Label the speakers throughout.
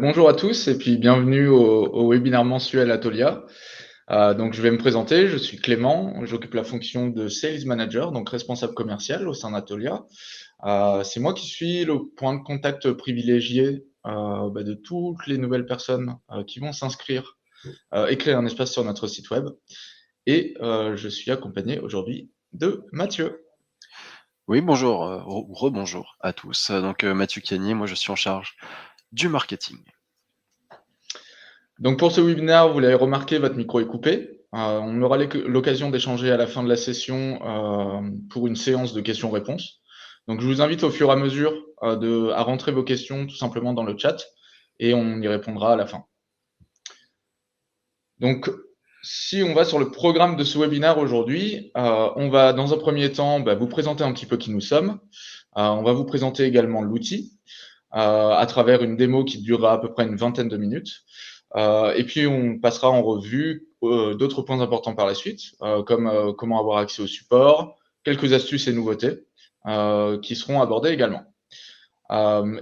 Speaker 1: Bonjour à tous et puis bienvenue au webinaire mensuel Atolia. Donc je vais me présenter, je suis Clément, j'occupe la fonction de Sales Manager, donc responsable commercial au sein d'Atolia. C'est moi qui suis le point de contact privilégié de toutes les nouvelles personnes qui vont s'inscrire et créer un espace sur notre site web. Et je suis accompagné aujourd'hui de Mathieu.
Speaker 2: Oui, bonjour, rebonjour à tous. Donc Mathieu Cagnier, moi je suis en charge du marketing.
Speaker 1: Donc pour ce webinaire, vous l'avez remarqué, votre micro est coupé. On aura l'occasion d'échanger à la fin de la session pour une séance de questions-réponses. Donc je vous invite au fur et à mesure à rentrer vos questions tout simplement dans le chat et on y répondra à la fin. Donc si on va sur le programme de ce webinaire aujourd'hui, on va dans un premier temps vous présenter un petit peu qui nous sommes. On va vous présenter également l'outil à travers une démo qui durera à peu près une vingtaine de minutes. Et puis on passera en revue d'autres points importants par la suite, comme comment avoir accès au support, quelques astuces et nouveautés qui seront abordées également.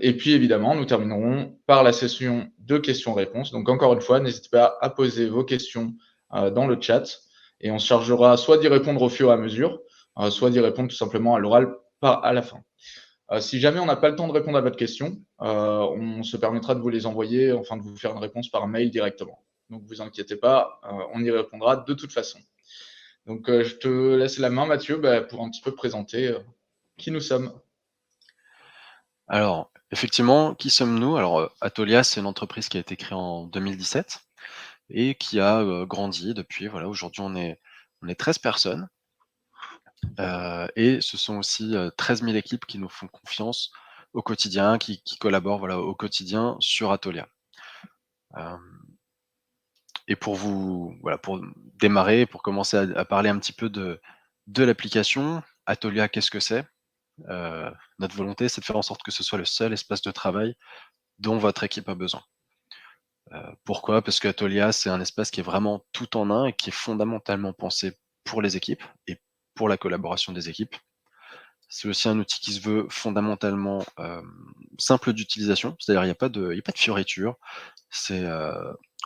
Speaker 1: Et puis évidemment, nous terminerons par la session de questions-réponses. Donc encore une fois, n'hésitez pas à poser vos questions dans le chat et on se chargera soit d'y répondre au fur et à mesure, soit d'y répondre tout simplement à l'oral à la fin. Si jamais on n'a pas le temps de répondre à votre question, on se permettra de vous les envoyer, enfin de vous faire une réponse par mail directement. Donc vous inquiétez pas, on y répondra de toute façon. Donc je te laisse la main Mathieu pour un petit peu présenter qui nous sommes.
Speaker 2: Alors, effectivement, qui sommes-nous? Alors, Atolia, c'est une entreprise qui a été créée en 2017 et qui a grandi depuis. Voilà, aujourd'hui, on est 13 personnes et ce sont aussi 13 000 équipes qui nous font confiance au quotidien, qui collaborent voilà, au quotidien sur Atolia. Et pour démarrer, pour commencer à parler un petit peu de l'application, Atolia, qu'est-ce que c'est? Notre volonté, c'est de faire en sorte que ce soit le seul espace de travail dont votre équipe a besoin. Pourquoi? Parce que Atolia, c'est un espace qui est vraiment tout en un et qui est fondamentalement pensé pour les équipes et pour la collaboration des équipes. C'est aussi un outil qui se veut fondamentalement, simple d'utilisation, c'est-à-dire il y a pas de fioritures. C'est,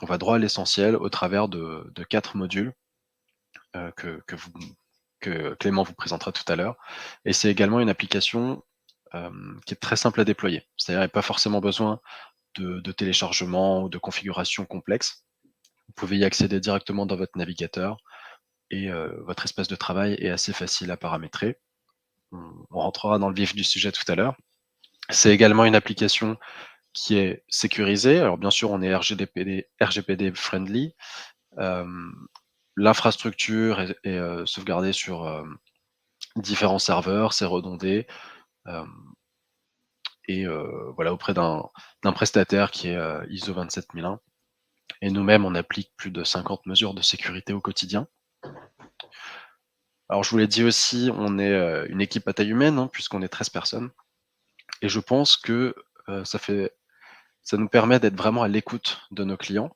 Speaker 2: on va droit à l'essentiel au travers de 4 modules, que Clément vous présentera tout à l'heure. Et c'est également une application qui est très simple à déployer. C'est-à-dire, il n'y a pas forcément besoin de téléchargement ou de configuration complexe. Vous pouvez y accéder directement dans votre navigateur et votre espace de travail est assez facile à paramétrer. On rentrera dans le vif du sujet tout à l'heure. C'est également une application qui est sécurisée. Alors bien sûr, on est RGPD friendly. L'infrastructure est sauvegardée sur différents serveurs, c'est redondé. Et voilà, auprès d'un prestataire qui est ISO 27001. Et nous-mêmes, on applique plus de 50 mesures de sécurité au quotidien. Alors je vous l'ai dit aussi, on est une équipe à taille humaine, hein, puisqu'on est 13 personnes. Et je pense que ça nous permet d'être vraiment à l'écoute de nos clients.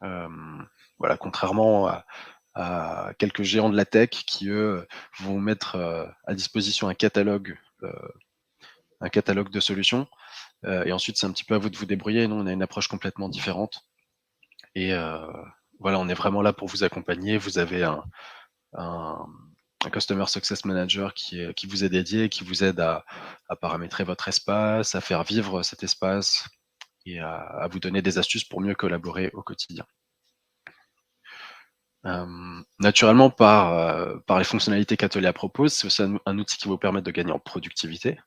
Speaker 2: Voilà, contrairement à quelques géants de la tech qui, eux, vont mettre à disposition un catalogue de solutions. Et ensuite, c'est un petit peu à vous de vous débrouiller. Nous, on a une approche complètement différente. Et voilà, on est vraiment là pour vous accompagner. Vous avez un Customer Success Manager qui vous est dédié, qui vous aide à paramétrer votre espace, à faire vivre cet espace et à vous donner des astuces pour mieux collaborer au quotidien. Naturellement, par les fonctionnalités qu'Atolia propose, c'est aussi un outil qui va vous permettre de gagner en productivité.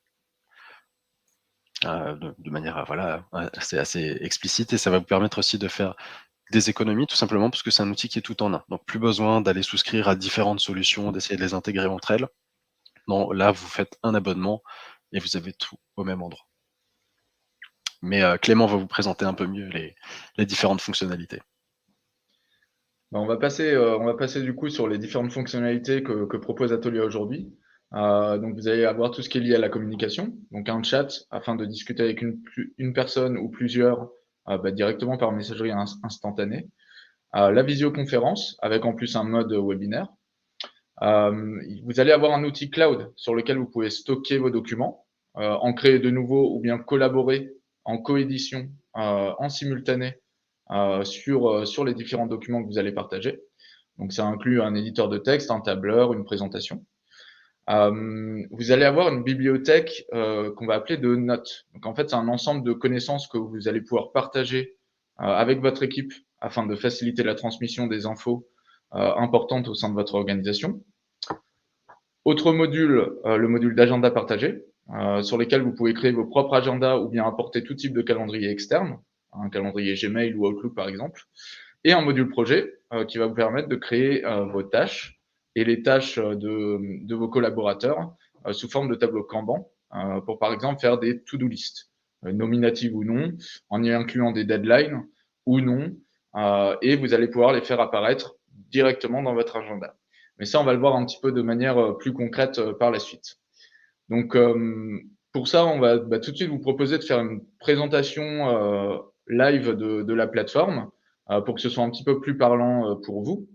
Speaker 2: De manière voilà, c'est assez explicite et ça va vous permettre aussi de faire des économies tout simplement parce que c'est un outil qui est tout en un. Donc plus besoin d'aller souscrire à différentes solutions, d'essayer de les intégrer entre elles. Non, là vous faites un abonnement et vous avez tout au même endroit. Mais Clément va vous présenter un peu mieux les différentes fonctionnalités.
Speaker 1: On va passer du coup sur les différentes fonctionnalités que propose Atolia aujourd'hui. Donc vous allez avoir tout ce qui est lié à la communication, donc un chat afin de discuter avec une personne ou plusieurs directement par messagerie instantanée. La visioconférence avec en plus un mode webinaire. Vous allez avoir un outil cloud sur lequel vous pouvez stocker vos documents, en créer de nouveaux ou bien collaborer en coédition en simultané sur les différents documents que vous allez partager. Donc ça inclut un éditeur de texte, un tableur, une présentation. Vous allez avoir une bibliothèque qu'on va appeler de notes. Donc en fait, c'est un ensemble de connaissances que vous allez pouvoir partager avec votre équipe afin de faciliter la transmission des infos importantes au sein de votre organisation. Autre module, le module d'agenda partagé, sur lesquels vous pouvez créer vos propres agendas ou bien apporter tout type de calendrier externe, un calendrier Gmail ou Outlook par exemple. Et un module projet qui va vous permettre de créer vos tâches et les tâches de vos collaborateurs sous forme de tableau Kanban pour par exemple faire des to-do list, nominatives ou non, en y incluant des deadlines ou non, et vous allez pouvoir les faire apparaître directement dans votre agenda. Mais ça, on va le voir un petit peu de manière plus concrète par la suite. Donc, pour ça, on va tout de suite vous proposer de faire une présentation live de la plateforme pour que ce soit un petit peu plus parlant pour vous.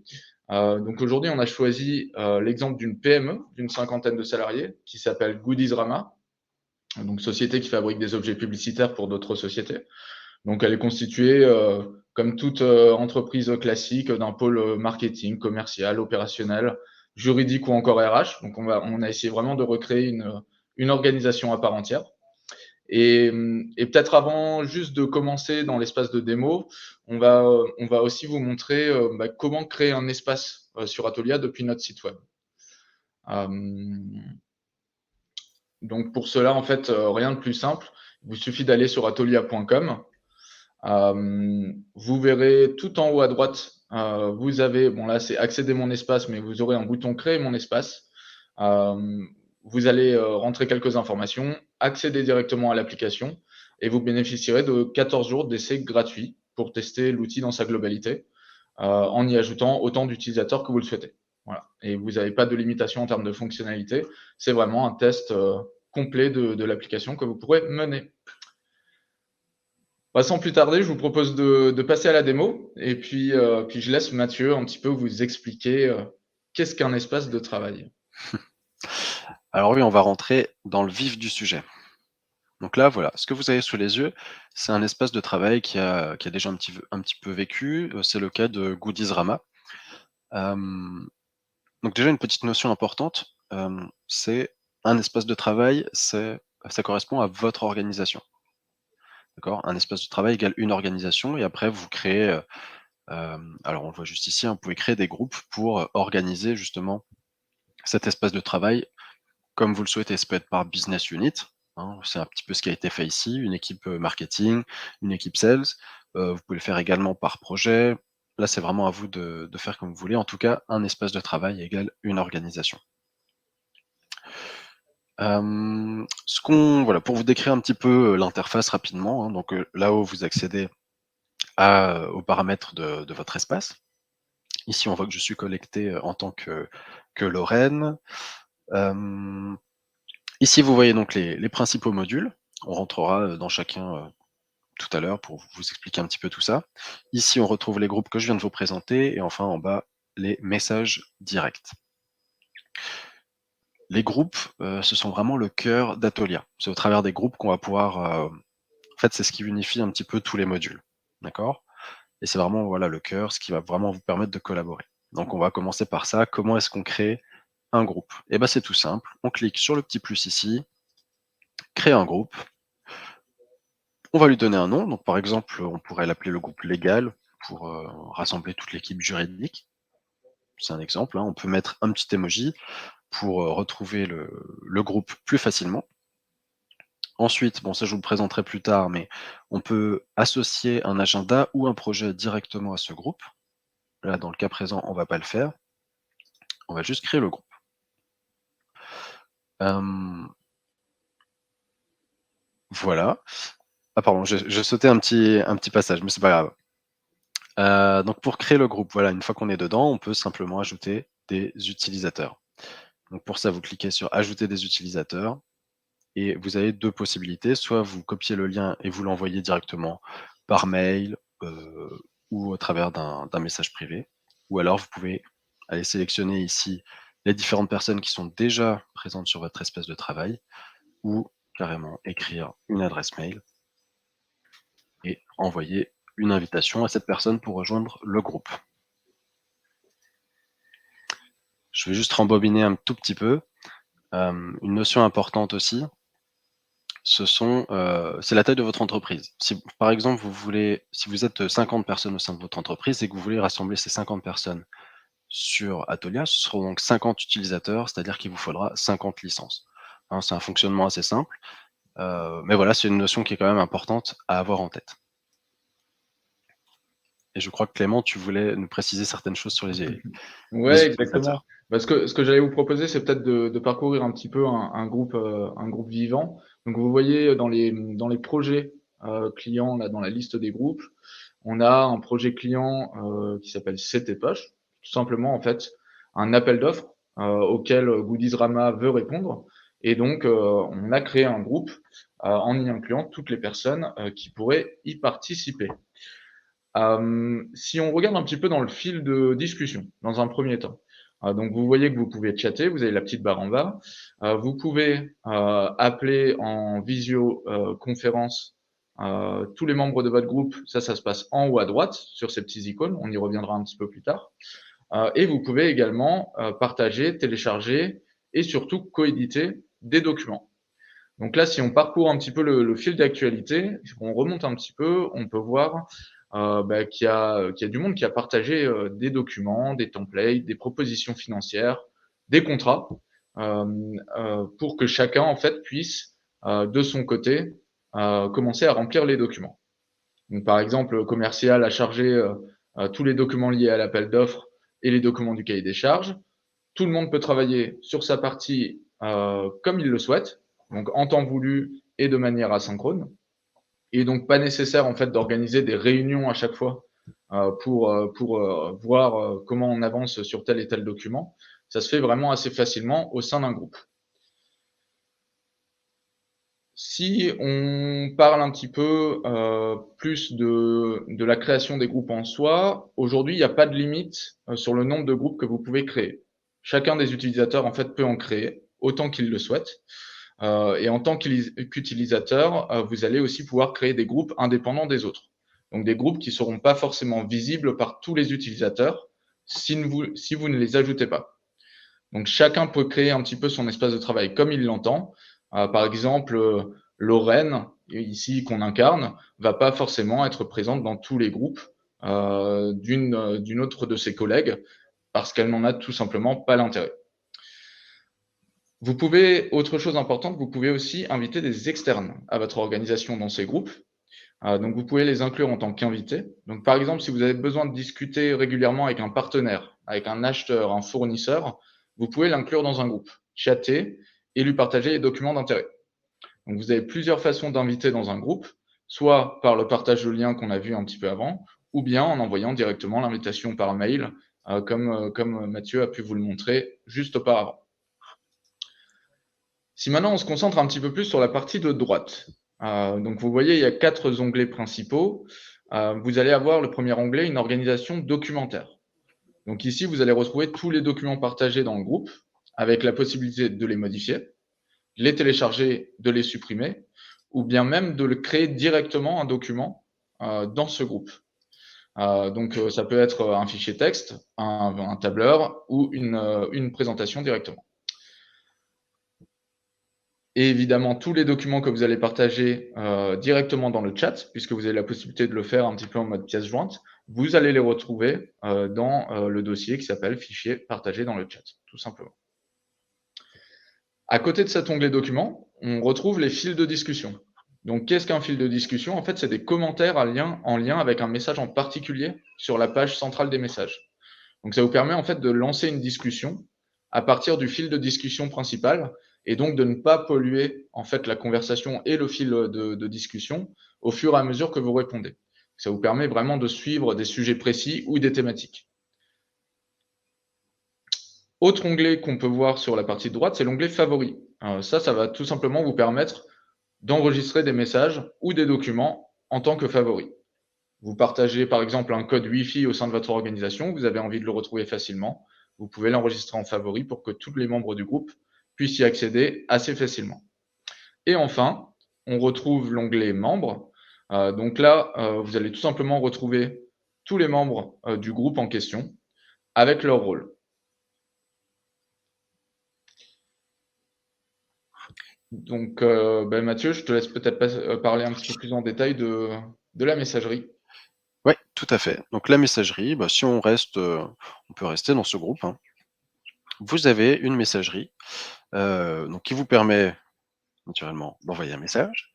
Speaker 1: Donc aujourd'hui, on a choisi l'exemple d'une PME d'une 50aine de salariés qui s'appelle Goodiesrama, donc société qui fabrique des objets publicitaires pour d'autres sociétés. Donc elle est constituée, comme toute entreprise classique, d'un pôle marketing, commercial, opérationnel, juridique ou encore RH. Donc on a essayé vraiment de recréer une organisation à part entière. Et peut-être avant juste de commencer dans l'espace de démo, on va aussi vous montrer comment créer un espace sur Atolia depuis notre site web. Donc pour cela, en fait, rien de plus simple. Il vous suffit d'aller sur atolia.com. Vous verrez tout en haut à droite, vous avez, bon là c'est accéder mon espace, mais vous aurez un bouton créer mon espace. Vous allez rentrer quelques informations, accéder directement à l'application et vous bénéficierez de 14 jours d'essai gratuit pour tester l'outil dans sa globalité, en y ajoutant autant d'utilisateurs que vous le souhaitez. Voilà. Et vous n'avez pas de limitation en termes de fonctionnalité. C'est vraiment un test complet de l'application que vous pourrez mener. Sans plus tarder, je vous propose de passer à la démo et puis je laisse Mathieu un petit peu vous expliquer qu'est-ce qu'un espace de travail.
Speaker 2: Alors oui, on va rentrer dans le vif du sujet. Donc là, voilà, ce que vous avez sous les yeux, c'est un espace de travail qui a déjà un petit peu vécu. C'est le cas de Goodiesrama. Donc déjà, une petite notion importante, c'est un espace de travail, ça correspond à votre organisation. D'accord? Un espace de travail égale une organisation et après vous créez, alors on le voit juste ici, hein, vous pouvez créer des groupes pour organiser justement cet espace de travail comme vous le souhaitez. Ça peut être par business unit, hein, c'est un petit peu ce qui a été fait ici, une équipe marketing, une équipe sales. Vous pouvez le faire également par projet. Là, c'est vraiment à vous de faire comme vous voulez. En tout cas, un espace de travail égale une organisation. Voilà, pour vous décrire un petit peu l'interface rapidement, hein, donc là-haut, vous accédez aux paramètres de votre espace. Ici, on voit que je suis connecté en tant que Lorraine. Ici, vous voyez donc les principaux modules. On rentrera dans chacun tout à l'heure pour vous expliquer un petit peu tout ça. Ici, on retrouve les groupes que je viens de vous présenter et enfin en bas, les messages directs. Les groupes, ce sont vraiment le cœur d'Atolia. C'est au travers des groupes qu'on va pouvoir, en fait, c'est ce qui unifie un petit peu tous les modules, d'accord? Et c'est vraiment, voilà, le cœur, ce qui va vraiment vous permettre de collaborer. Donc on va commencer par ça. Comment est-ce qu'on crée un groupe? Eh ben, c'est tout simple. On clique sur le petit plus ici, créer un groupe. On va lui donner un nom. Donc par exemple, on pourrait l'appeler le groupe légal pour rassembler toute l'équipe juridique. C'est un exemple, hein. On peut mettre un petit emoji pour retrouver le groupe plus facilement. Ensuite, bon ça je vous le présenterai plus tard, mais on peut associer un agenda ou un projet directement à ce groupe. Là, dans le cas présent, on va pas le faire. On va juste créer le groupe. Voilà. Ah pardon, j'ai sauté un petit passage, mais c'est pas grave. Donc pour créer le groupe, voilà, une fois qu'on est dedans, on peut simplement ajouter des utilisateurs. Donc pour ça, vous cliquez sur ajouter des utilisateurs et vous avez deux possibilités. Soit vous copiez le lien et vous l'envoyez directement par mail ou au travers d'un message privé. Ou alors vous pouvez aller sélectionner ici les différentes personnes qui sont déjà présentes sur votre espace de travail ou carrément écrire une adresse mail et envoyer une invitation à cette personne pour rejoindre le groupe. Je vais juste rembobiner un tout petit peu. Une notion importante aussi, c'est la taille de votre entreprise. Si, par exemple, si vous êtes 50 personnes au sein de votre entreprise et que vous voulez rassembler ces 50 personnes sur Atolia, ce seront donc 50 utilisateurs, c'est-à-dire qu'il vous faudra 50 licences. Hein, c'est un fonctionnement assez simple, mais voilà, c'est une notion qui est quand même importante à avoir en tête. Et je crois que Clément, tu voulais nous préciser certaines choses sur les
Speaker 1: Ouais,
Speaker 2: utilisateurs.
Speaker 1: exactement. Parce que ce que j'allais vous proposer, c'est peut-être de parcourir un petit peu un groupe vivant. Donc, vous voyez dans les projets clients, là, dans la liste des groupes, on a un projet client qui s'appelle C'était Poche. Tout simplement, en fait, un appel d'offres auquel Goodiesrama veut répondre. Et donc, on a créé un groupe en y incluant toutes les personnes qui pourraient y participer. Si on regarde un petit peu dans le fil de discussion, dans un premier temps, donc vous voyez que vous pouvez chatter, vous avez la petite barre en bas. Vous pouvez appeler en visioconférence tous les membres de votre groupe. Ça se passe en haut à droite sur ces petits icônes. On y reviendra un petit peu plus tard. Et vous pouvez également partager, télécharger et surtout coéditer des documents. Donc là, si on parcourt un petit peu le fil d'actualité, on remonte un petit peu, on peut voir qu'il y a du monde qui a partagé des documents, des templates, des propositions financières, des contrats, euh, pour que chacun en fait puisse de son côté commencer à remplir les documents. Donc, par exemple, le commercial a chargé tous les documents liés à l'appel d'offres et les documents du cahier des charges. Tout le monde peut travailler sur sa partie comme il le souhaite, donc en temps voulu et de manière asynchrone. Et donc pas nécessaire en fait d'organiser des réunions à chaque fois pour voir comment on avance sur tel et tel document. Ça se fait vraiment assez facilement au sein d'un groupe. Si on parle un petit peu plus de la création des groupes en soi, aujourd'hui, il n'y a pas de limite sur le nombre de groupes que vous pouvez créer. Chacun des utilisateurs, en fait, peut en créer autant qu'il le souhaite. Et en tant qu'utilisateur, vous allez aussi pouvoir créer des groupes indépendants des autres. Donc des groupes qui ne seront pas forcément visibles par tous les utilisateurs si vous ne les ajoutez pas. Donc chacun peut créer un petit peu son espace de travail comme il l'entend. Par exemple, Lorraine, ici qu'on incarne, va pas forcément être présente dans tous les groupes d'une autre de ses collègues parce qu'elle n'en a tout simplement pas l'intérêt. Vous pouvez, autre chose importante, vous pouvez aussi inviter des externes à votre organisation dans ces groupes. Donc vous pouvez les inclure en tant qu'invités. Donc par exemple, si vous avez besoin de discuter régulièrement avec un partenaire, avec un acheteur, un fournisseur, vous pouvez l'inclure dans un groupe, chatter et lui partager les documents d'intérêt. Donc vous avez plusieurs façons d'inviter dans un groupe, soit par le partage de liens qu'on a vu un petit peu avant, ou bien en envoyant directement l'invitation par mail, comme Mathieu a pu vous le montrer juste auparavant. Si maintenant on se concentre un petit peu plus sur la partie de droite, donc vous voyez, il y a 4 onglets principaux. Vous allez avoir le premier onglet, une organisation documentaire. Donc ici, vous allez retrouver tous les documents partagés dans le groupe, avec la possibilité de les modifier, de les télécharger, de les supprimer, ou bien même de le créer directement un document dans ce groupe. Donc ça peut être un fichier texte, un tableur ou une présentation directement. Et évidemment, tous les documents que vous allez partager directement dans le chat, puisque vous avez la possibilité de le faire un petit peu en mode pièce jointe, vous allez les retrouver dans le dossier qui s'appelle Fichier partagé dans le chat, tout simplement. À côté de cet onglet Documents, on retrouve les fils de discussion. Donc, qu'est-ce qu'un fil de discussion? En fait, c'est des commentaires en lien avec un message en particulier sur la page centrale des messages. Donc, ça vous permet en fait de lancer une discussion à partir du fil de discussion principal et donc de ne pas polluer en fait la conversation et le fil de discussion au fur et à mesure que vous répondez. Ça vous permet vraiment de suivre des sujets précis ou des thématiques. Autre onglet qu'on peut voir sur la partie de droite, c'est l'onglet Favoris. Ça va tout simplement vous permettre d'enregistrer des messages ou des documents en tant que favoris. Vous partagez par exemple un code Wi-Fi au sein de votre organisation, vous avez envie de le retrouver facilement, vous pouvez l'enregistrer en favori pour que tous les membres du groupe puissent y accéder assez facilement. Et enfin, on retrouve l'onglet Membres. Donc là, vous allez tout simplement retrouver tous les membres, du groupe en question avec leur rôle. Donc, Mathieu, je te laisse peut-être parler un petit peu plus en détail de la messagerie.
Speaker 2: Ouais, tout à fait. Donc la messagerie, bah, si on reste, on peut rester dans ce groupe, hein. Vous avez une messagerie, donc qui vous permet naturellement d'envoyer un message.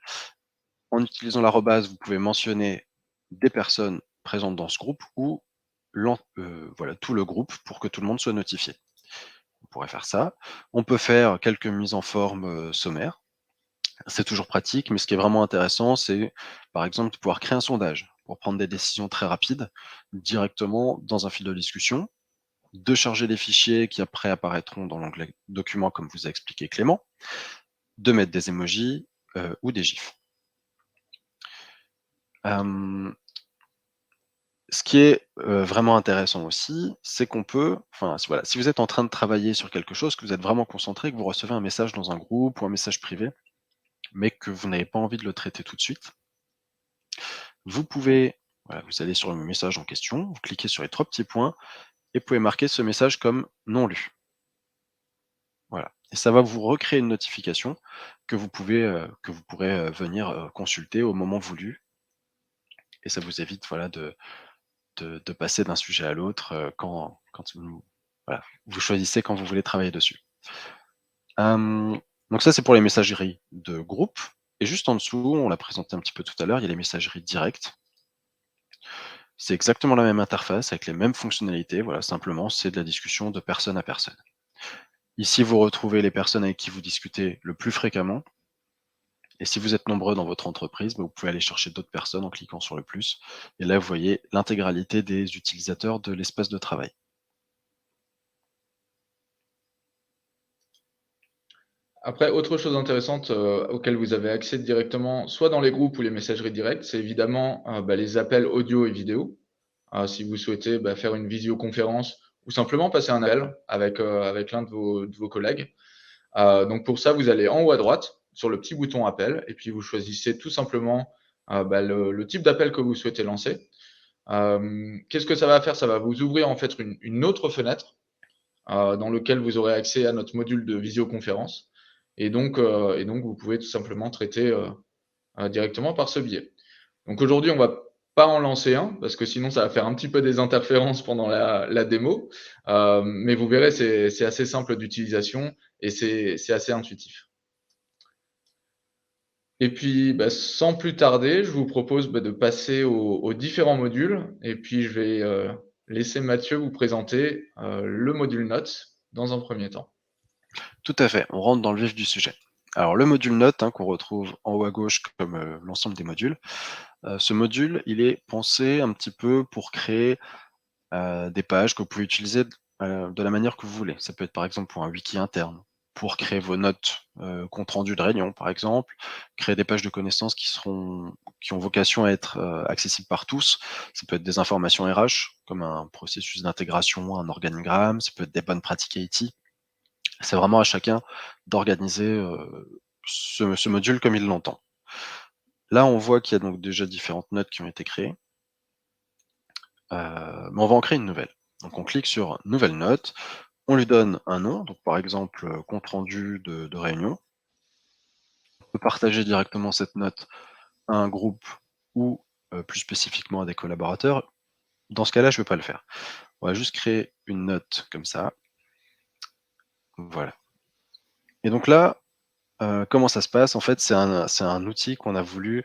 Speaker 2: En utilisant l'arrobase, vous pouvez mentionner des personnes présentes dans ce groupe ou voilà, tout le groupe pour que tout le monde soit notifié. On pourrait faire ça. On peut faire quelques mises en forme, sommaires. C'est toujours pratique, mais ce qui est vraiment intéressant, c'est, par exemple, de pouvoir créer un sondage pour prendre des décisions très rapides directement dans un fil de discussion, de charger les fichiers qui après apparaîtront dans l'onglet documents comme vous a expliqué Clément, de mettre des emojis, ou des gifs. Hem, Ce qui est, vraiment intéressant aussi, c'est qu'on peut voilà, si vous êtes en train de travailler sur quelque chose, que vous êtes vraiment concentré, que vous recevez un message dans un groupe ou un message privé, mais que vous n'avez pas envie de le traiter tout de suite, vous pouvez voilà, vous allez sur le message en question, vous cliquez sur les 3 petits points et vous pouvez marquer ce message comme non lu. Voilà, et ça va vous recréer une notification que vous pourrez, venir, consulter au moment voulu, et ça vous évite, voilà, de passer d'un sujet à l'autre, quand vous voilà, vous choisissez quand vous voulez travailler dessus. Donc ça, c'est pour les messageries de groupe, et juste en dessous, on l'a présenté un petit peu tout à l'heure, il y a les messageries directes. C'est exactement la même interface avec les mêmes fonctionnalités, voilà, simplement, c'est de la discussion de personne à personne. Ici, vous retrouvez les personnes avec qui vous discutez le plus fréquemment, et si vous êtes nombreux dans votre entreprise, bah, vous pouvez aller chercher d'autres personnes en cliquant sur le plus, et là, vous voyez l'intégralité des utilisateurs de l'espace de travail.
Speaker 1: Après, autre chose intéressante, auquel vous avez accès directement, soit dans les groupes ou les messageries directes, c'est évidemment, les appels audio et vidéo. Si vous souhaitez, faire une visioconférence ou simplement passer un appel avec l'un de vos collègues. Donc pour ça, vous allez en haut à droite sur le petit bouton appel et puis vous choisissez tout simplement, le type d'appel que vous souhaitez lancer. Qu'est-ce que ça va faire? Ça va vous ouvrir en fait une autre fenêtre, dans lequel vous aurez accès à notre module de visioconférence et donc vous pouvez tout simplement traiter, directement par ce biais. Donc aujourd'hui, on va pas en lancer un parce que sinon ça va faire un petit peu des interférences pendant la démo, mais vous verrez, c'est assez simple d'utilisation et c'est assez intuitif. Et puis, sans plus tarder, je vous propose, de passer aux différents modules et puis je vais, laisser Mathieu vous présenter, le module notes dans un premier temps.
Speaker 2: Tout à fait, on rentre dans le vif du sujet. Alors le module note, hein, qu'on retrouve en haut à gauche comme, l'ensemble des modules, ce module, il est pensé un petit peu pour créer, des pages que vous pouvez utiliser de la manière que vous voulez. Ça peut être par exemple pour un wiki interne, pour créer vos notes, compte rendu de réunion par exemple, créer des pages de connaissances qui ont vocation à être, accessibles par tous. Ça peut être des informations RH, comme un processus d'intégration, un organigramme, ça peut être des bonnes pratiques IT. C'est vraiment à chacun d'organiser, ce module comme il l'entend. Là, on voit qu'il y a donc déjà différentes notes qui ont été créées, mais on va en créer une nouvelle. Donc on clique sur nouvelle note, on lui donne un nom, donc par exemple, compte rendu de réunion. On peut partager directement cette note à un groupe ou, plus spécifiquement à des collaborateurs. Dans ce cas-là, je ne vais pas le faire. On va juste créer une note comme ça. Voilà, et donc là, comment ça se passe? En fait, c'est un outil qu'on a voulu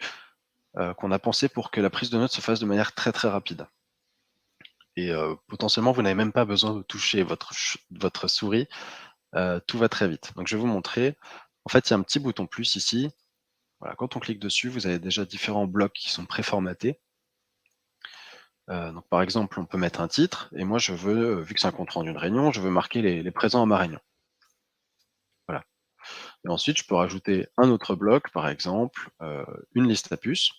Speaker 2: qu'on a pensé pour que la prise de notes se fasse de manière très, très rapide, et potentiellement, vous n'avez même pas besoin de toucher votre souris, tout va très vite. Donc je vais vous montrer. En fait, il y a un petit bouton plus ici. Voilà, quand on clique dessus, vous avez déjà différents blocs qui sont préformatés. Donc par exemple, on peut mettre un titre et moi je veux, vu que c'est un compte rendu de réunion, je veux marquer les présents à ma réunion. Voilà, et ensuite je peux rajouter un autre bloc, par exemple, une liste à puces,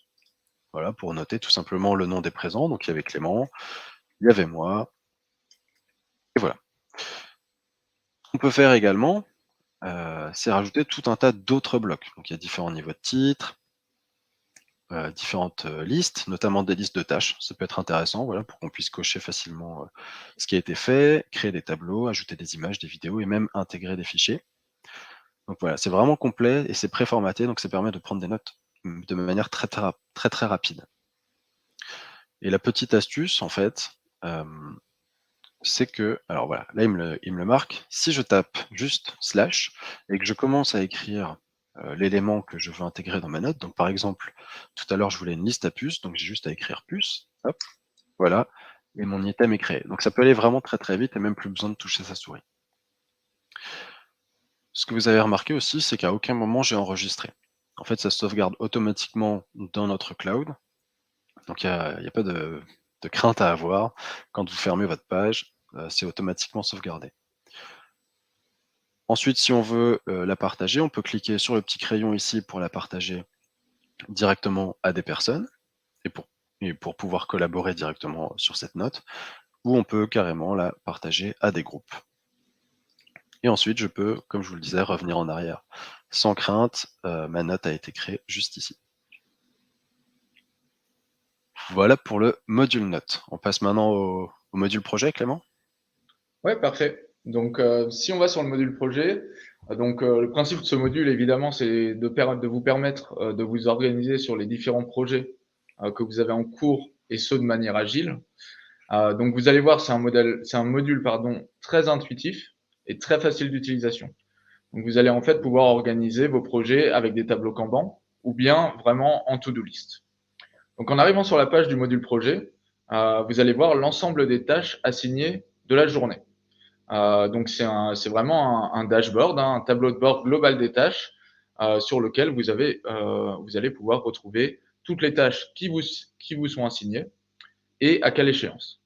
Speaker 2: voilà, pour noter tout simplement le nom des présents. Donc il y avait Clément, il y avait moi, et voilà. Ce qu'on peut faire également, c'est rajouter tout un tas d'autres blocs. Donc il y a différents niveaux de titres, différentes listes, notamment des listes de tâches. Ça peut être intéressant, voilà, pour qu'on puisse cocher facilement ce qui a été fait, créer des tableaux, ajouter des images, des vidéos et même intégrer des fichiers. Donc voilà, c'est vraiment complet et c'est préformaté, donc ça permet de prendre des notes de manière très rapide. Et la petite astuce, en fait, c'est que, alors voilà, là il me le marque. Si je tape juste slash et que je commence à écrire l'élément que je veux intégrer dans ma note, donc par exemple, tout à l'heure je voulais une liste à puces, donc j'ai juste à écrire puce, hop, voilà, et mon item est créé. Donc ça peut aller vraiment très vite et même plus besoin de toucher sa souris. Ce que vous avez remarqué aussi, c'est qu'à aucun moment j'ai enregistré. En fait, ça sauvegarde automatiquement dans notre cloud, donc il y a pas de crainte à avoir. Quand vous fermez votre page, c'est automatiquement sauvegardé. Ensuite, si on veut la partager, on peut cliquer sur le petit crayon ici pour la partager directement à des personnes et pour pouvoir collaborer directement sur cette note, ou on peut carrément la partager à des groupes. Et ensuite, je peux, comme je vous le disais, revenir en arrière. Sans crainte, ma note a été créée juste ici. Voilà pour le module note. On passe maintenant au module projet, Clément?
Speaker 1: Ouais, parfait. Donc, si on va sur le module projet, le principe de ce module, évidemment, c'est de vous permettre de vous organiser sur les différents projets que vous avez en cours et ceux de manière agile. Donc, vous allez voir, c'est un module, pardon, très intuitif et très facile d'utilisation. Donc, vous allez en fait pouvoir organiser vos projets avec des tableaux Kanban ou bien vraiment en to-do list. Donc, en arrivant sur la page du module projet, vous allez voir l'ensemble des tâches assignées de la journée. Donc c'est vraiment un dashboard, hein, un tableau de bord global des tâches sur lequel vous allez pouvoir retrouver toutes les tâches qui vous sont assignées et à quelle échéance.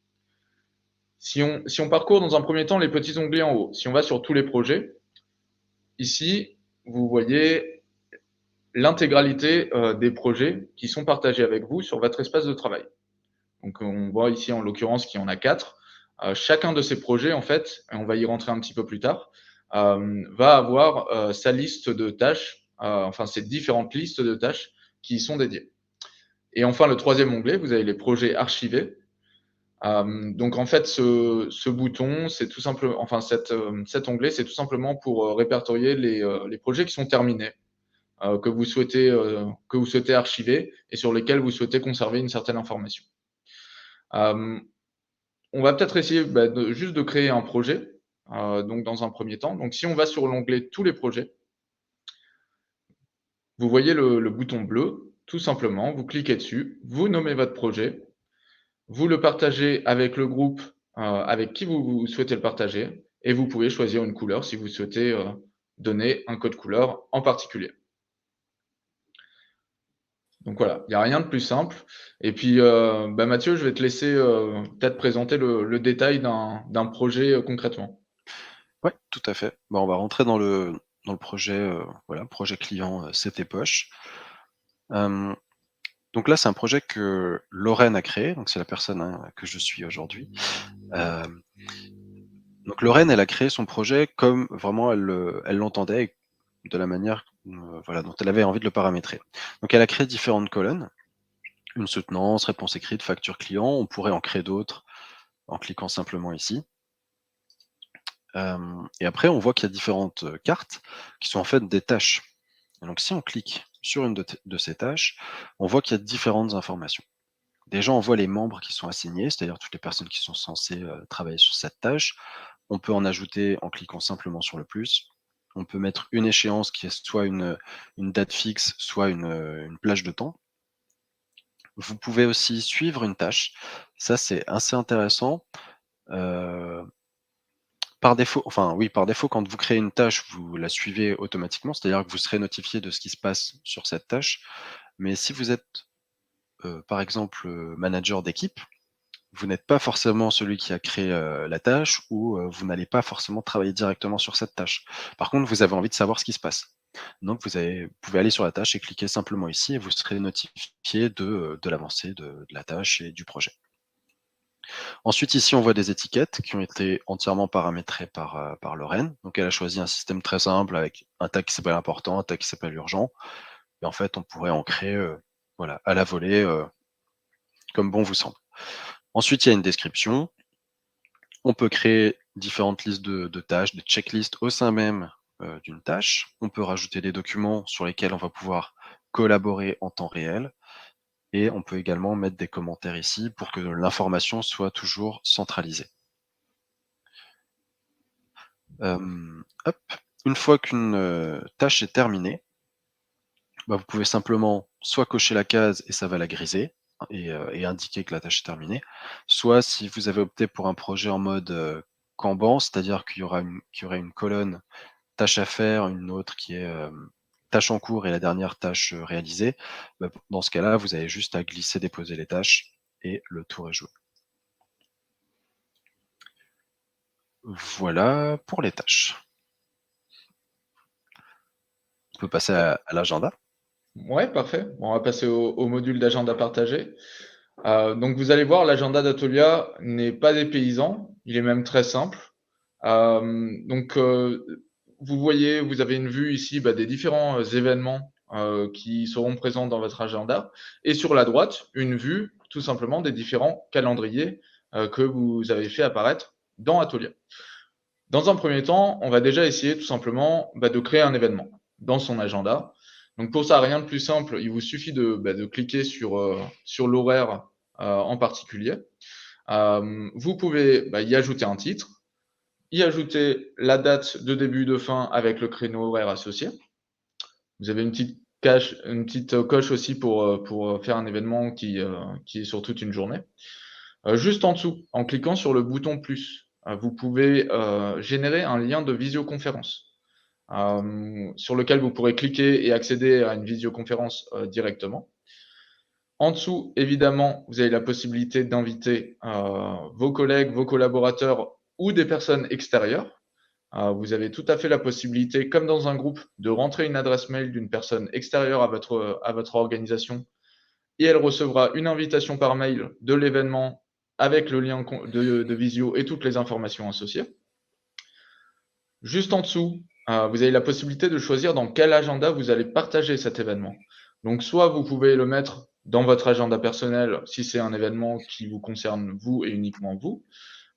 Speaker 1: Si on parcourt dans un premier temps les petits onglets en haut, si on va sur tous les projets, ici vous voyez l'intégralité des projets qui sont partagés avec vous sur votre espace de travail. Donc on voit ici en l'occurrence qu'il y en a 4. Chacun de ces projets, en fait, et on va y rentrer un petit peu plus tard, va avoir sa liste de tâches, enfin ces différentes listes de tâches qui y sont dédiées. Et enfin, le troisième onglet, vous avez les projets archivés. Donc en fait, ce bouton, c'est tout simplement, enfin cet onglet, c'est tout simplement pour répertorier les projets qui sont terminés, que vous souhaitez archiver et sur lesquels vous souhaitez conserver une certaine information. Euh, On va peut-être essayer juste de créer un projet, donc dans un premier temps. Donc si on va sur l'onglet tous les projets, vous voyez le bouton bleu, tout simplement, vous cliquez dessus, vous nommez votre projet, vous le partagez avec le groupe avec qui vous souhaitez le partager, et vous pouvez choisir une couleur si vous souhaitez donner un code couleur en particulier. Donc voilà, il n'y a rien de plus simple. Et puis, Mathieu, je vais te laisser peut-être présenter le détail d'un projet concrètement.
Speaker 2: Ouais, tout à fait. Bah, on va rentrer dans le projet, voilà, projet client, CT Poche. Donc là, c'est un projet que Lorraine a créé, donc c'est la personne, hein, que je suis aujourd'hui. Hem, donc Lorraine, elle a créé son projet comme vraiment elle l'entendait de la manière, voilà, dont elle avait envie de le paramétrer. Donc elle a créé différentes colonnes, une soutenance, réponse écrite, facture client. On pourrait en créer d'autres en cliquant simplement ici. Et après, on voit qu'il y a différentes cartes qui sont en fait des tâches. Et donc, si on clique sur une de ces tâches, on voit qu'il y a différentes informations. Déjà, on voit les membres qui sont assignés, c'est-à-dire toutes les personnes qui sont censées travailler sur cette tâche. On peut en ajouter en cliquant simplement sur le plus. On peut mettre une échéance qui est soit une date fixe, soit une plage de temps. Vous pouvez aussi suivre une tâche. Ça, c'est assez intéressant. Euh, Par défaut, enfin oui, par défaut, quand vous créez une tâche, vous la suivez automatiquement, c'est-à-dire que vous serez notifié de ce qui se passe sur cette tâche. Mais si vous êtes, par exemple, manager d'équipe, vous n'êtes pas forcément celui qui a créé, la tâche ou, vous n'allez pas forcément travailler directement sur cette tâche. Par contre, vous avez envie de savoir ce qui se passe. Donc vous pouvez aller sur la tâche et cliquer simplement ici et vous serez notifié de l'avancée de la tâche et du projet. Ensuite, ici, on voit des étiquettes qui ont été entièrement paramétrées par Lorraine. Donc, elle a choisi un système très simple avec un tag qui s'appelle important, un tag qui s'appelle urgent. Et en fait, on pourrait en créer voilà, à la volée, comme bon vous semble. Ensuite, il y a une description. On peut créer différentes listes de tâches, des checklists au sein même d'une tâche. On peut rajouter des documents sur lesquels on va pouvoir collaborer en temps réel. Et on peut également mettre des commentaires ici pour que l'information soit toujours centralisée. Hop. Une fois qu'une tâche est terminée, bah, vous pouvez simplement soit cocher la case et ça va la griser et indiquer que la tâche est terminée, soit si vous avez opté pour un projet en mode Kanban, c'est-à-dire qu'il y aurait une colonne tâche à faire, une autre qui est tâche en cours et la dernière tâche réalisée, bah, dans ce cas-là, vous avez juste à glisser, déposer les tâches et le tour est joué. Voilà pour les tâches. On peut passer à l'agenda.
Speaker 1: Ouais, parfait. Bon, on va passer au module d'agenda partagé. Donc vous allez voir, l'agenda d'Atolia n'est pas dépaysant, il est même très simple. Donc vous voyez, vous avez une vue ici des différents événements qui seront présents dans votre agenda. Et sur la droite, une vue tout simplement des différents calendriers que vous avez fait apparaître dans Atolia. Dans un premier temps, on va déjà essayer tout simplement de créer un événement dans son agenda. Donc pour ça, rien de plus simple, il vous suffit de cliquer sur l'horaire en particulier. Vous pouvez y ajouter un titre, y ajouter la date de début, de fin avec le créneau horaire associé. Vous avez une petite coche aussi pour faire un événement qui est sur toute une journée. Juste en dessous, en cliquant sur le bouton plus, vous pouvez générer un lien de visioconférence sur lequel vous pourrez cliquer et accéder à une visioconférence directement. En dessous, évidemment, vous avez la possibilité d'inviter vos collègues, vos collaborateurs ou des personnes extérieures. Vous avez tout à fait la possibilité, comme dans un groupe, de rentrer une adresse mail d'une personne extérieure à votre organisation et elle recevra une invitation par mail de l'événement avec le lien de visio et toutes les informations associées. Juste en dessous, vous avez la possibilité de choisir dans quel agenda vous allez partager cet événement. Donc, soit vous pouvez le mettre dans votre agenda personnel si c'est un événement qui vous concerne vous et uniquement vous.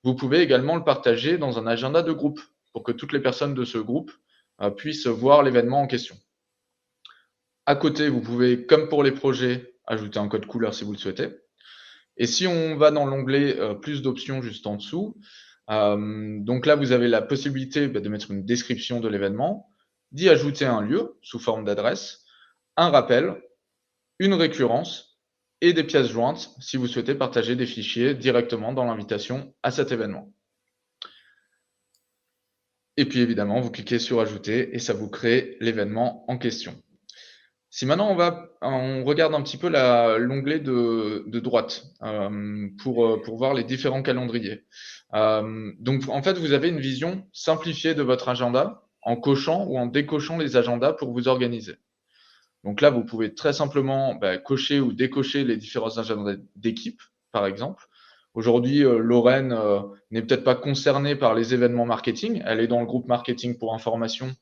Speaker 1: Vous pouvez également le partager dans un agenda de groupe pour que toutes les personnes de ce groupe puissent voir l'événement en question. À côté, vous pouvez, comme pour les projets, ajouter un code couleur si vous le souhaitez. Et si on va dans l'onglet plus d'options juste en dessous, donc là, vous avez la possibilité de mettre une description de l'événement, d'y ajouter un lieu sous forme d'adresse, un rappel, une récurrence et des pièces jointes si vous souhaitez partager des fichiers directement dans l'invitation à cet événement. Et puis évidemment, vous cliquez sur ajouter et ça vous crée l'événement en question. Si maintenant on regarde un petit peu l'onglet de droite pour voir les différents calendriers. Donc en fait, vous avez une vision simplifiée de votre agenda en cochant ou en décochant les agendas pour vous organiser. Donc là, vous pouvez très simplement cocher ou décocher les différents agendas d'équipe, par exemple. Aujourd'hui, Lorraine n'est peut-être pas concernée par les événements marketing. Elle est dans le groupe marketing pour information,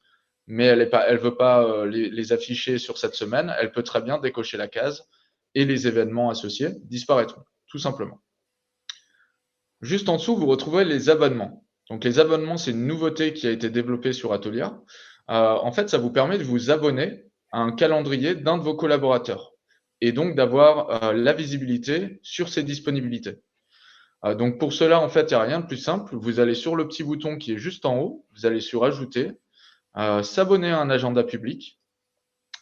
Speaker 1: mais elle veut pas les afficher sur cette semaine. Elle peut très bien décocher la case et les événements associés disparaîtront, tout simplement. Juste en dessous, vous retrouvez les abonnements. Donc les abonnements, c'est une nouveauté qui a été développée sur Atolia. En fait, ça vous permet de vous abonner à un calendrier d'un de vos collaborateurs et donc d'avoir la visibilité sur ses disponibilités. Donc pour cela, en fait, il n'y a rien de plus simple. Vous allez sur le petit bouton qui est juste en haut, vous allez sur Ajouter, s'abonner à un agenda public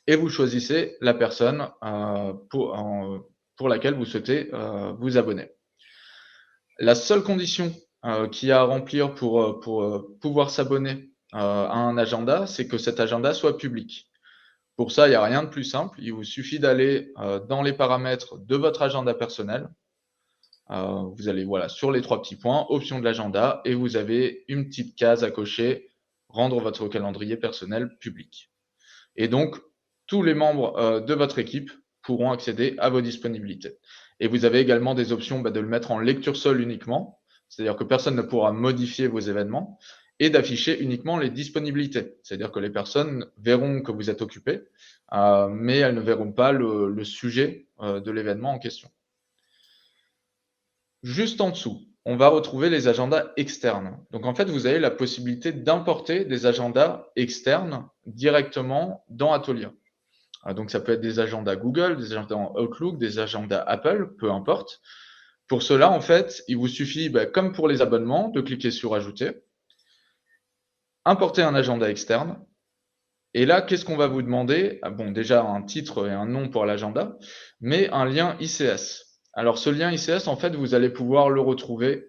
Speaker 1: et vous choisissez la personne pour laquelle vous souhaitez vous abonner. La seule condition qu'il y a à remplir pour pouvoir s'abonner à un agenda, c'est que cet agenda soit public. Pour ça, il n'y a rien de plus simple. Il vous suffit d'aller dans les paramètres de votre agenda personnel. Vous allez sur les trois petits points, option de l'agenda, et vous avez une petite case à cocher, rendre votre calendrier personnel public. Et donc, tous les membres de votre équipe pourront accéder à vos disponibilités. Et vous avez également des options de le mettre en lecture seule uniquement, c'est-à-dire que personne ne pourra modifier vos événements, et d'afficher uniquement les disponibilités. C'est-à-dire que les personnes verront que vous êtes occupé, mais elles ne verront pas le sujet de l'événement en question. Juste en dessous, on va retrouver les agendas externes. Donc en fait, vous avez la possibilité d'importer des agendas externes directement dans Atolia. Donc ça peut être des agendas Google, des agendas Outlook, des agendas Apple, peu importe. Pour cela, en fait, il vous suffit, comme pour les abonnements, de cliquer sur Ajouter, importer un agenda externe. Et là, qu'est-ce qu'on va vous demander? Bon, déjà un titre et un nom pour l'agenda, mais un lien ICS. Alors ce lien ICS, en fait, vous allez pouvoir le retrouver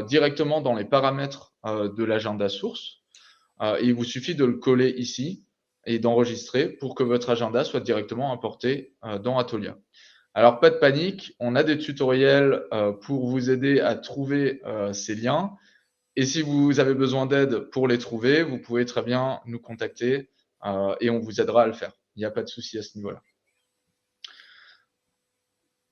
Speaker 1: directement dans les paramètres de l'agenda source. Il vous suffit de le coller ici et d'enregistrer pour que votre agenda soit directement importé dans Atolia. Alors pas de panique, on a des tutoriels pour vous aider à trouver ces liens. Et si vous avez besoin d'aide pour les trouver, vous pouvez très bien nous contacter et on vous aidera à le faire. Il n'y a pas de souci à ce niveau-là.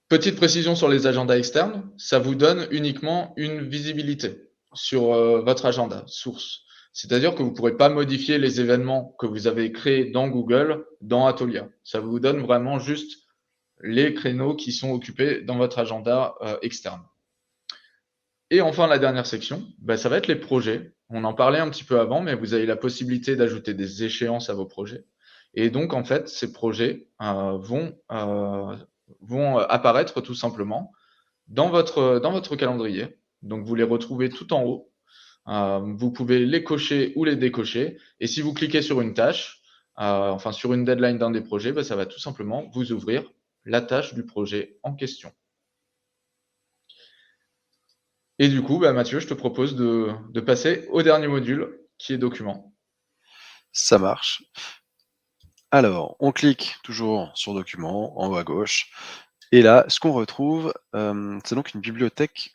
Speaker 1: Petite précision sur les agendas externes, ça vous donne uniquement une visibilité sur votre agenda source. C'est-à-dire que vous ne pourrez pas modifier les événements que vous avez créés dans Google, dans Atolia. Ça vous donne vraiment juste les créneaux qui sont occupés dans votre agenda externe. Et enfin, la dernière section, ça va être les projets. On en parlait un petit peu avant, mais vous avez la possibilité d'ajouter des échéances à vos projets. Et donc, en fait, ces projets vont apparaître tout simplement dans votre calendrier. Donc, vous les retrouvez tout en haut. Vous pouvez les cocher ou les décocher. Et si vous cliquez sur une tâche, enfin sur une deadline d'un des projets, ça va tout simplement vous ouvrir la tâche du projet en question. Et du coup, Mathieu, je te propose de passer au dernier module qui est document.
Speaker 2: Ça marche. Alors, on clique toujours sur document en haut à gauche. Et là, ce qu'on retrouve, c'est donc une bibliothèque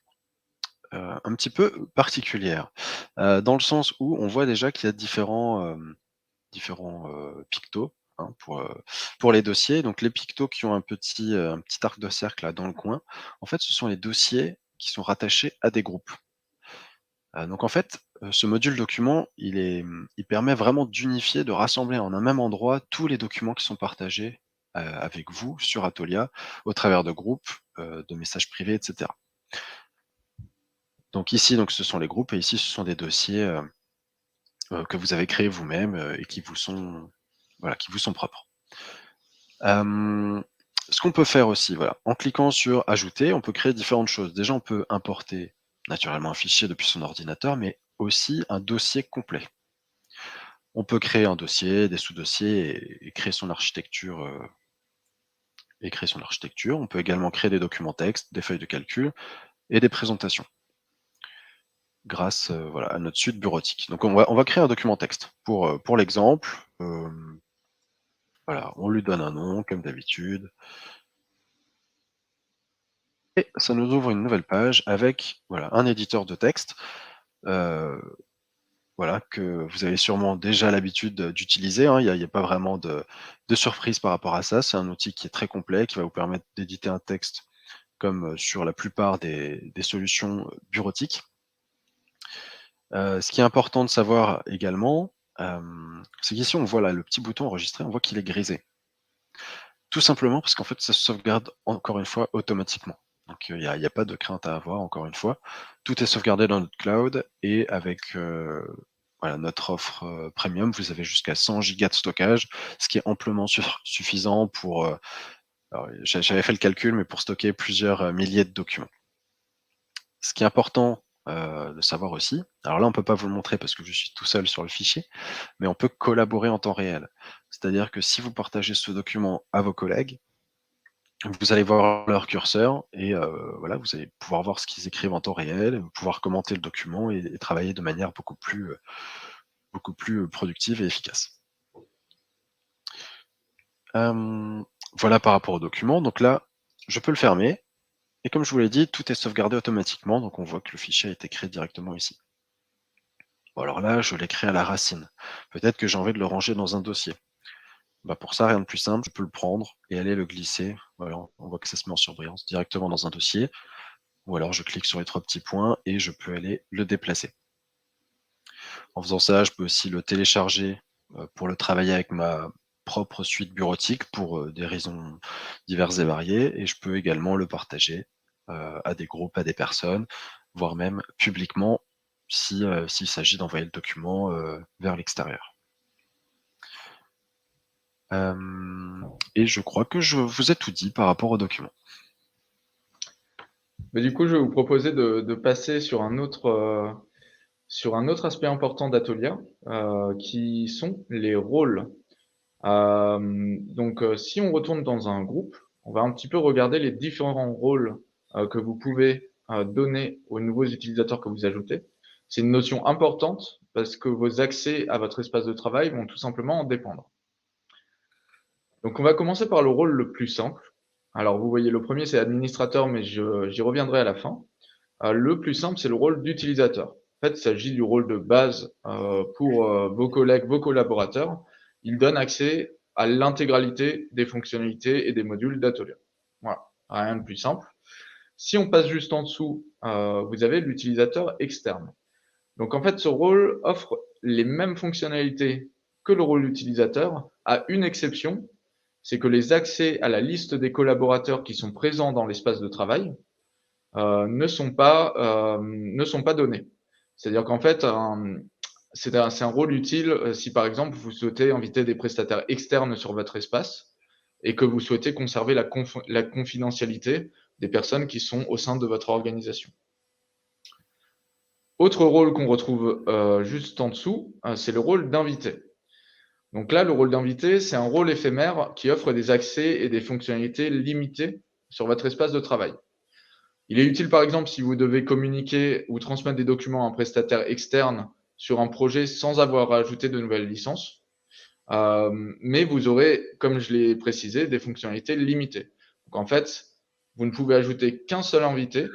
Speaker 2: un petit peu particulière, dans le sens où on voit déjà qu'il y a différents pictos, hein, pour les dossiers. Donc les pictos qui ont un petit arc de cercle là dans le coin, en fait, ce sont les dossiers qui sont rattachés à des groupes. Donc en fait, ce module document, il permet vraiment d'unifier, de rassembler en un même endroit tous les documents qui sont partagés, avec vous sur Atolia, au travers de groupes, de messages privés, et cetera. Donc ici, ce sont les groupes et ici, ce sont des dossiers, que vous avez créés vous-même, et qui vous sont propres. Ce qu'on peut faire aussi, voilà, en cliquant sur ajouter, on peut créer différentes choses. Déjà, on peut importer naturellement un fichier depuis son ordinateur, mais aussi un dossier complet. On peut créer un dossier, des sous-dossiers et créer son architecture, On peut également créer des documents texte, des feuilles de calcul et des présentations grâce, à notre suite bureautique. Donc on va créer un document texte pour l'exemple. Voilà, on lui donne un nom comme d'habitude. Et ça nous ouvre une nouvelle page avec un éditeur de texte, que vous avez sûrement déjà l'habitude d'utiliser, hein. Il y a pas vraiment de surprise par rapport à ça. C'est un outil qui est très complet, qui va vous permettre d'éditer un texte comme sur la plupart des solutions bureautiques. Ce qui est important de savoir également, c'est qu'ici on voit là le petit bouton enregistrer, on voit qu'il est grisé. Tout simplement parce qu'en fait ça se sauvegarde encore une fois automatiquement. Donc il y a pas de crainte à avoir encore une fois. Tout est sauvegardé dans notre cloud et avec, notre offre, premium, vous avez jusqu'à 100 gigas de stockage, ce qui est amplement suffisant pour, alors j'avais fait le calcul, mais pour stocker plusieurs, milliers de documents. Ce qui est important, de savoir aussi, alors là on peut pas vous le montrer parce que je suis tout seul sur le fichier, mais on peut collaborer en temps réel. C'est-à-dire que si vous partagez ce document à vos collègues, vous allez voir leur curseur et vous allez pouvoir voir ce qu'ils écrivent en temps réel, pouvoir commenter le document et travailler de manière beaucoup plus productive et efficace. Voilà par rapport au document. Donc là, je peux le fermer et comme je vous l'ai dit, tout est sauvegardé automatiquement, donc on voit que le fichier a été créé directement ici. Bon alors là, je l'ai créé à la racine. Peut-être que j'ai envie de le ranger dans un dossier. Pour ça, rien de plus simple, je peux le prendre et aller le glisser. Voilà, on voit que ça se met en surbrillance directement dans un dossier. Ou alors je clique sur les 3 petits points et je peux aller le déplacer. En faisant ça, je peux aussi le télécharger pour le travailler avec ma propre suite bureautique pour des raisons diverses et variées, et je peux également le partager à des groupes, à des personnes, voire même publiquement s'il s'agit d'envoyer le document vers l'extérieur. Et je crois que je vous ai tout dit par rapport au document.
Speaker 1: Mais du coup, je vais vous proposer de passer sur sur un autre aspect important d'Atolia, qui sont les rôles. Si on retourne dans un groupe, on va un petit peu regarder les différents rôles que vous pouvez donner aux nouveaux utilisateurs que vous ajoutez. C'est une notion importante parce que vos accès à votre espace de travail vont tout simplement en dépendre. Donc, on va commencer par le rôle le plus simple. Alors, vous voyez, le premier, c'est administrateur, mais j'y reviendrai à la fin. Le plus simple, c'est le rôle d'utilisateur. En fait, il s'agit du rôle de base pour vos collègues, vos collaborateurs. Il donne accès à l'intégralité des fonctionnalités et des modules d'Atolia. Voilà, rien de plus simple. Si on passe juste en dessous, vous avez l'utilisateur externe. Donc en fait, ce rôle offre les mêmes fonctionnalités que le rôle d'utilisateur, à une exception, c'est que les accès à la liste des collaborateurs qui sont présents dans l'espace de travail ne sont pas donnés. C'est-à-dire qu'en fait, c'est un rôle utile si par exemple vous souhaitez inviter des prestataires externes sur votre espace et que vous souhaitez conserver la confidentialité des personnes qui sont au sein de votre organisation. Autre rôle qu'on retrouve juste en dessous, c'est le rôle d'invité. Donc là, le rôle d'invité, c'est un rôle éphémère qui offre des accès et des fonctionnalités limitées sur votre espace de travail. Il est utile, par exemple, si vous devez communiquer ou transmettre des documents à un prestataire externe sur un projet sans avoir à ajouter de nouvelles licences. Mais vous aurez, comme je l'ai précisé, des fonctionnalités limitées. Donc en fait, vous ne pouvez ajouter qu'un seul invité.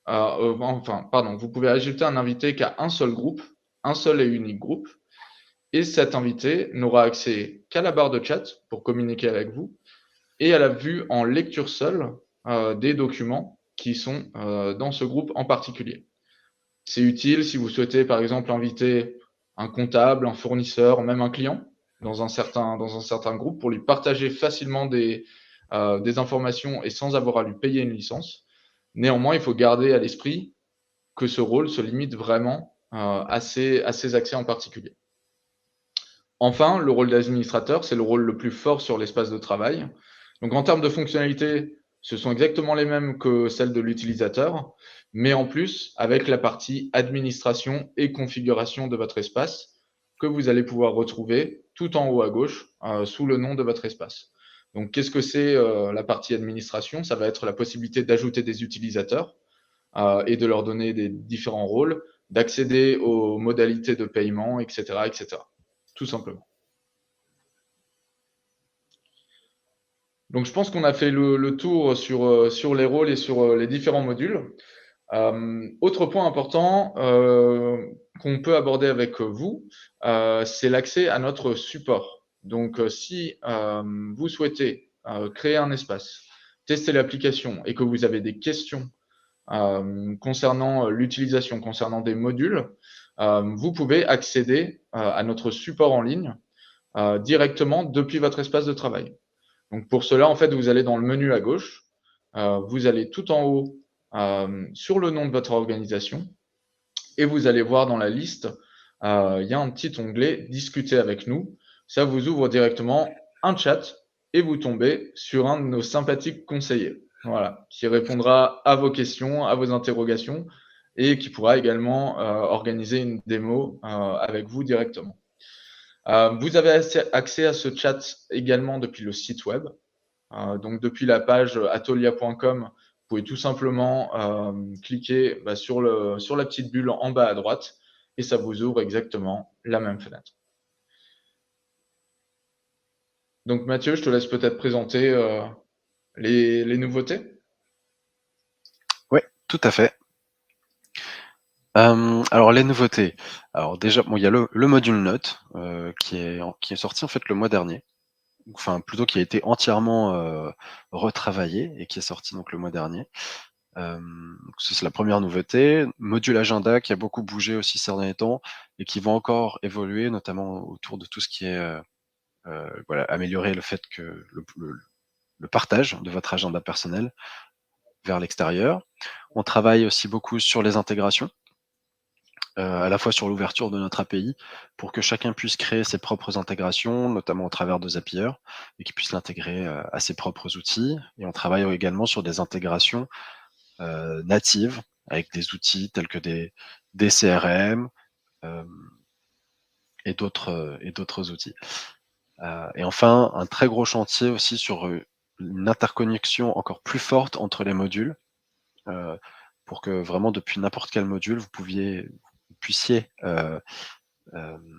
Speaker 1: Vous pouvez ajouter un invité qu'à un seul groupe, un seul et unique groupe. Et cet invité n'aura accès qu'à la barre de chat pour communiquer avec vous et à la vue en lecture seule des documents qui sont dans ce groupe en particulier. C'est utile si vous souhaitez, par exemple, inviter un comptable, un fournisseur, même un client dans un certain groupe pour lui partager facilement des informations et sans avoir à lui payer une licence. Néanmoins, il faut garder à l'esprit que ce rôle se limite vraiment à ces accès en particulier. Enfin, le rôle d'administrateur, c'est le rôle le plus fort sur l'espace de travail. Donc en termes de fonctionnalités, ce sont exactement les mêmes que celles de l'utilisateur, mais en plus avec la partie administration et configuration de votre espace que vous allez pouvoir retrouver tout en haut à gauche sous le nom de votre espace. Donc qu'est-ce que c'est la partie administration? Ça va être la possibilité d'ajouter des utilisateurs et de leur donner des différents rôles, d'accéder aux modalités de paiement, etc., etc. Tout simplement. Donc je pense qu'on a fait le tour sur les rôles et sur les différents modules. Autre point important qu'on peut aborder avec vous, c'est l'accès à notre support. Donc si vous souhaitez créer un espace, tester l'application et que vous avez des questions concernant l'utilisation, concernant des modules, vous pouvez accéder à notre support en ligne directement depuis votre espace de travail. Donc pour cela, en fait, vous allez dans le menu à gauche, vous allez tout en haut sur le nom de votre organisation et vous allez voir dans la liste, il y a un petit onglet Discuter avec nous. Ça vous ouvre directement un chat et vous tombez sur un de nos sympathiques conseillers, voilà, qui répondra à vos questions, à vos interrogations et qui pourra également organiser une démo avec vous directement. Vous avez accès à ce chat également depuis le site web. Donc depuis la page atolia.com, vous pouvez tout simplement cliquer sur la petite bulle en bas à droite et ça vous ouvre exactement la même fenêtre. Donc Mathieu, je te laisse peut-être présenter les nouveautés.
Speaker 2: Oui, tout à fait. Alors les nouveautés. Alors déjà, bon, il y a le module note qui est sorti en fait le mois dernier. Enfin, plutôt qui a été entièrement retravaillé et qui est sorti donc le mois dernier. Donc ça, c'est la première nouveauté. Module agenda qui a beaucoup bougé aussi ces derniers temps et qui va encore évoluer, notamment autour de tout ce qui est voilà, améliorer le fait que le partage de votre agenda personnel vers l'extérieur. On travaille aussi beaucoup sur les intégrations, à la fois sur l'ouverture de notre API pour que chacun puisse créer ses propres intégrations, notamment au travers de Zapier, et qu'il puisse l'intégrer à ses propres outils. Et on travaille également sur des intégrations natives avec des outils tels que des CRM et d'autres outils. Et enfin, un très gros chantier aussi sur une interconnexion encore plus forte entre les modules, pour que vraiment depuis n'importe quel module, vous puissiez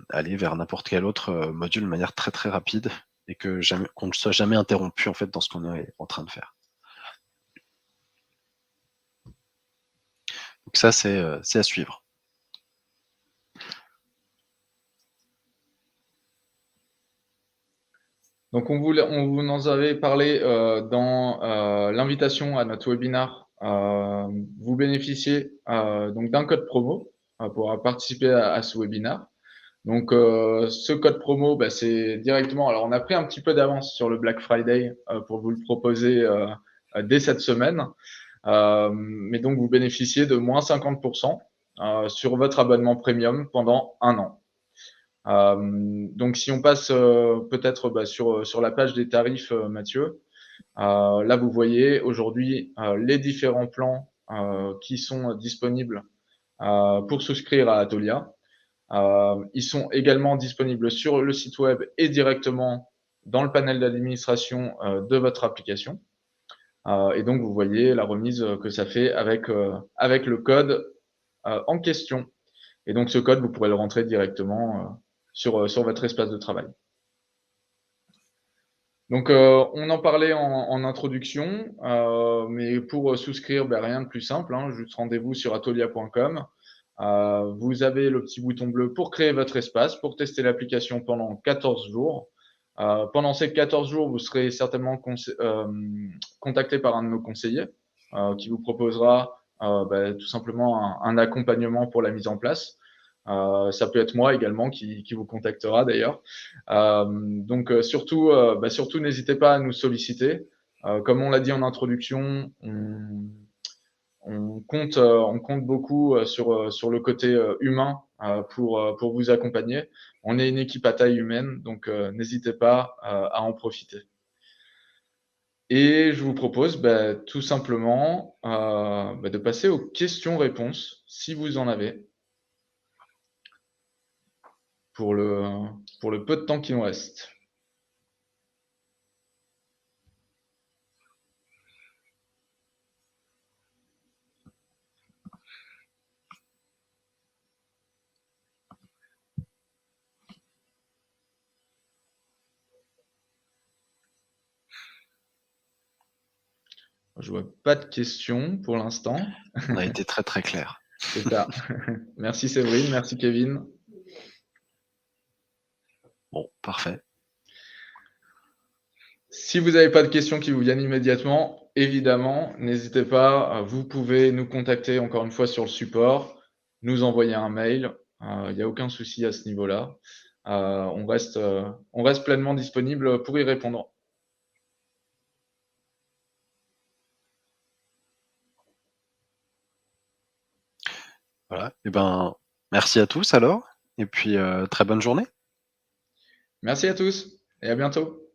Speaker 2: aller vers n'importe quel autre module de manière très très rapide et qu'on ne soit jamais interrompu en fait dans ce qu'on est en train de faire. Donc ça, c'est à suivre.
Speaker 1: Donc, on vous en avait parlé dans l'invitation à notre webinar. Vous bénéficiez donc d'un code promo pour participer à ce webinar. Donc, ce code promo, bah, c'est directement. Alors, on a pris un petit peu d'avance sur le Black Friday pour vous le proposer dès cette semaine. Mais donc, vous bénéficiez de moins 50% sur votre abonnement premium pendant 1 an. Donc, si on passe peut-être sur la page des tarifs, Mathieu, là, vous voyez aujourd'hui les différents plans qui sont disponibles pour souscrire à Atolia. Ils sont également disponibles sur le site web et directement dans le panel d'administration de votre application. Et donc, vous voyez la remise que ça fait avec le code en question. Et donc, ce code, vous pourrez le rentrer directement sur votre espace de travail. Donc, on en parlait en introduction, mais pour souscrire, ben, rien de plus simple, hein, juste rendez-vous sur atolia.com. Vous avez le petit bouton bleu pour créer votre espace, pour tester l'application pendant 14 jours. Pendant ces 14 jours, vous serez certainement contacté par un de nos conseillers qui vous proposera tout simplement un accompagnement pour la mise en place. Ça peut être moi également qui vous contactera d'ailleurs. Donc surtout, n'hésitez pas à nous solliciter. Comme on l'a dit en introduction, on compte beaucoup sur le côté humain pour vous accompagner. On est une équipe à taille humaine, donc n'hésitez pas à en profiter. Et je vous propose tout simplement de passer aux questions-réponses, si vous en avez, pour le peu de temps qui nous reste. Je vois pas de questions pour l'instant.
Speaker 2: On a été très très clair.
Speaker 1: C'est ça. Merci Séverine, merci Kevin.
Speaker 2: Bon, parfait.
Speaker 1: Si vous n'avez pas de questions qui vous viennent immédiatement, évidemment, n'hésitez pas, vous pouvez nous contacter encore une fois sur le support, nous envoyer un mail, il n'y a aucun souci à ce niveau-là. On reste pleinement disponible pour y répondre.
Speaker 2: Voilà. Et ben, merci à tous alors, et puis très bonne journée.
Speaker 1: Merci à tous et à bientôt.